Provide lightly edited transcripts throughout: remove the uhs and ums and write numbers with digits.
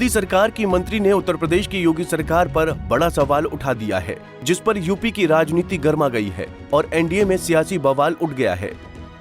मोदी सरकार की मंत्री ने उत्तर प्रदेश की योगी सरकार पर बड़ा सवाल उठा दिया है, जिस पर यूपी की राजनीति गर्मा गई है और एनडीए में सियासी बवाल उठ गया है।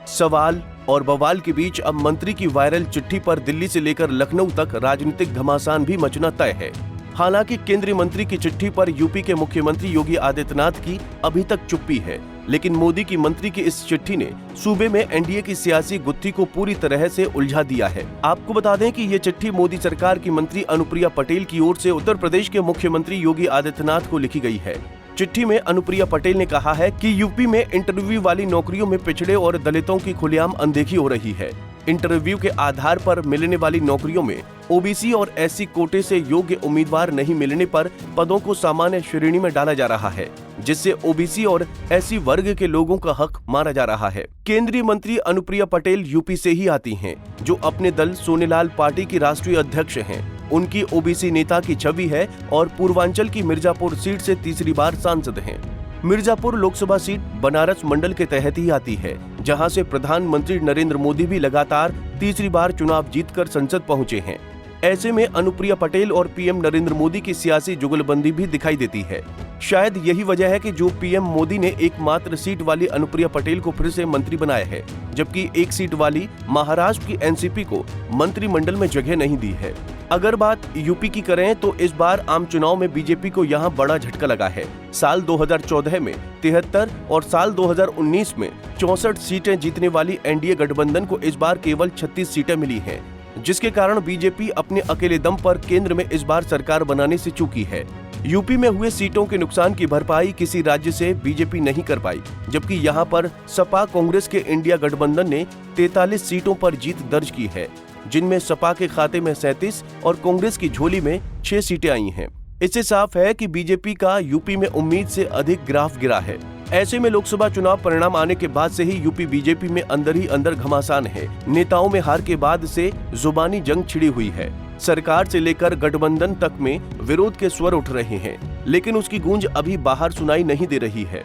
सवाल और बवाल के बीच अब मंत्री की वायरल चिट्ठी पर दिल्ली से लेकर लखनऊ तक राजनीतिक घमासान भी मचना तय है। हालांकि केंद्रीय मंत्री की चिट्ठी पर यूपी के मुख्यमंत्री योगी आदित्यनाथ की अभी तक चुप्पी है, लेकिन मोदी की मंत्री की इस चिट्ठी ने सूबे में एनडीए की सियासी गुत्थी को पूरी तरह से उलझा दिया है। आपको बता दें कि ये चिट्ठी मोदी सरकार की मंत्री अनुप्रिया पटेल की ओर से उत्तर प्रदेश के मुख्यमंत्री योगी आदित्यनाथ को लिखी गई है। चिट्ठी में अनुप्रिया पटेल ने कहा है कि यूपी में इंटरव्यू वाली नौकरियों में पिछड़े और दलितों की खुलेआम अनदेखी हो रही है। इंटरव्यू के आधार पर मिलने वाली नौकरियों में ओबीसी और एससी कोटे से योग्य उम्मीदवार नहीं मिलने पर पदों को सामान्य श्रेणी में डाला जा रहा है, जिससे ओबीसी और एससी वर्ग के लोगों का हक मारा जा रहा है। केंद्रीय मंत्री अनुप्रिया पटेल यूपी से ही आती हैं, जो अपने दल सोनेलाल पार्टी की राष्ट्रीय अध्यक्ष हैं। उनकी ओबीसी नेता की छवि है और पूर्वांचल की मिर्जापुर सीट से तीसरी बार सांसद हैं। मिर्जापुर लोकसभा सीट बनारस मंडल के तहत ही आती है, जहां से प्रधानमंत्री नरेंद्र मोदी भी लगातार तीसरी बार चुनाव जीतकर संसद पहुंचे हैं। ऐसे में अनुप्रिया पटेल और पीएम नरेंद्र मोदी की सियासी जुगलबंदी भी दिखाई देती है। शायद यही वजह है कि जो पीएम मोदी ने एकमात्र सीट वाली अनुप्रिया पटेल को फिर से मंत्री बनाया है, जबकि एक सीट वाली महाराष्ट्र की एनसीपी को मंत्रिमंडल में जगह नहीं दी है। अगर बात यूपी की करें तो इस बार आम चुनाव में बीजेपी को यहां बड़ा झटका लगा है। साल 2014 में 73 और साल 2019 में 64 सीटें जीतने वाली एनडीए गठबंधन को इस बार केवल 36 सीटें मिली हैं, जिसके कारण बीजेपी अपने अकेले दम पर केंद्र में इस बार सरकार बनाने से चूकी है। यूपी में हुए सीटों के नुकसान की भरपाई किसी राज्य से बीजेपी नहीं कर पाई, जबकि यहां पर सपा कांग्रेस के इंडिया गठबंधन ने 43 सीटों पर जीत दर्ज की है, जिनमें सपा के खाते में 37 और कांग्रेस की झोली में 6 सीटें आई हैं। इससे साफ है कि बीजेपी का यूपी में उम्मीद से अधिक ग्राफ गिरा है। ऐसे में लोकसभा चुनाव परिणाम आने के बाद से ही यूपी बीजेपी में अंदर ही अंदर घमासान है। नेताओं में हार के बाद से जुबानी जंग छिड़ी हुई है। सरकार से लेकर गठबंधन तक में विरोध के स्वर उठ रहे हैं, लेकिन उसकी गूंज अभी बाहर सुनाई नहीं दे रही है।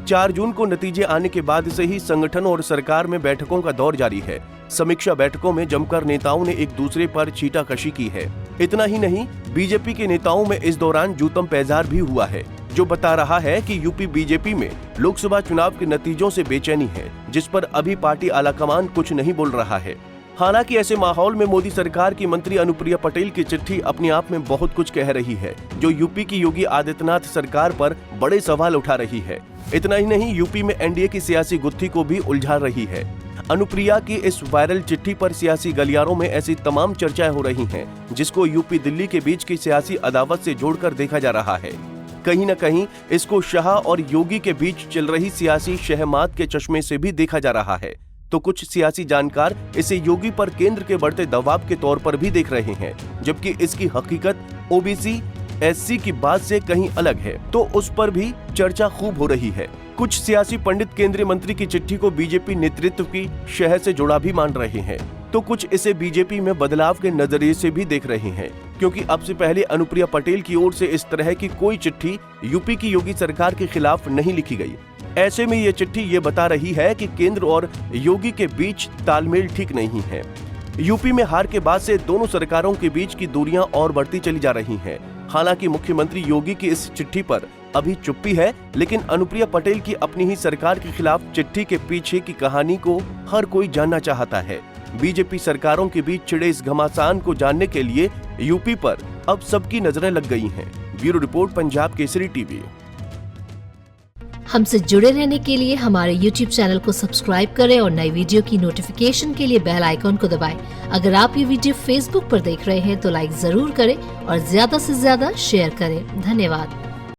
4 जून को नतीजे आने के बाद से ही संगठन और सरकार में बैठकों का दौर जारी है। समीक्षा बैठकों में जमकर नेताओं ने एक दूसरे पर छींटाकशी की है। इतना ही नहीं, बीजेपी के नेताओं में इस दौरान जूतम पैजार भी हुआ है, जो बता रहा है कि यूपी बीजेपी में लोकसभा चुनाव के नतीजों से बेचैनी है, जिस पर अभी पार्टी आलाकमान कुछ नहीं बोल रहा है। हालांकि ऐसे माहौल में मोदी सरकार की मंत्री अनुप्रिया पटेल की चिट्ठी अपने आप में बहुत कुछ कह रही है, जो यूपी की योगी आदित्यनाथ सरकार पर बड़े सवाल उठा रही है। इतना ही नहीं, यूपी में एनडीए की सियासी गुत्थी को भी उलझा रही है। अनुप्रिया की इस वायरल चिट्ठी पर सियासी गलियारों में ऐसी तमाम चर्चाएं हो रही हैं, जिसको यूपी दिल्ली के बीच की सियासी अदावत से जोड़कर देखा जा रहा है। कहीं न कहीं इसको शाह और योगी के बीच चल रही सियासी शहमात के चश्मे से भी देखा जा रहा है। तो कुछ सियासी जानकार इसे योगी पर केंद्र के बढ़ते दबाव के तौर पर भी देख रहे हैं, जबकि इसकी हकीकत ओबीसी एससी की बात से कहीं अलग है, तो उस पर भी चर्चा खूब हो रही है। कुछ सियासी पंडित केंद्रीय मंत्री की चिट्ठी को बीजेपी नेतृत्व की शह से जुड़ा भी मान रहे हैं, तो कुछ इसे बीजेपी में बदलाव के नजरिए से भी देख रहे हैं, क्योंकि अब से पहले अनुप्रिया पटेल की ओर से इस तरह की कोई चिट्ठी यूपी की योगी सरकार के खिलाफ नहीं लिखी गई। ऐसे में ये चिट्ठी ये बता रही है कि केंद्र और योगी के बीच तालमेल ठीक नहीं है। यूपी में हार के बाद से दोनों सरकारों के बीच की दूरियां और बढ़ती चली जा रही हैं। हालांकि मुख्यमंत्री योगी की इस चिट्ठी पर अभी चुप्पी है, लेकिन अनुप्रिया पटेल की अपनी ही सरकार के खिलाफ चिट्ठी के पीछे की कहानी को हर कोई जानना चाहता है। बीजेपी सरकारों के बीच छिड़े इस घमासान को जानने के लिए यूपी पर अब सबकी नजरें लग गई हैं। Bureau report, Punjab Kesari TV. हमसे जुड़े रहने के लिए हमारे YouTube चैनल को सब्सक्राइब करें और नई वीडियो की नोटिफिकेशन के लिए बेल आइकॉन को दबाएं। अगर आप ये वीडियो Facebook पर देख रहे हैं तो लाइक जरूर करें और ज्यादा से ज्यादा शेयर करें। धन्यवाद।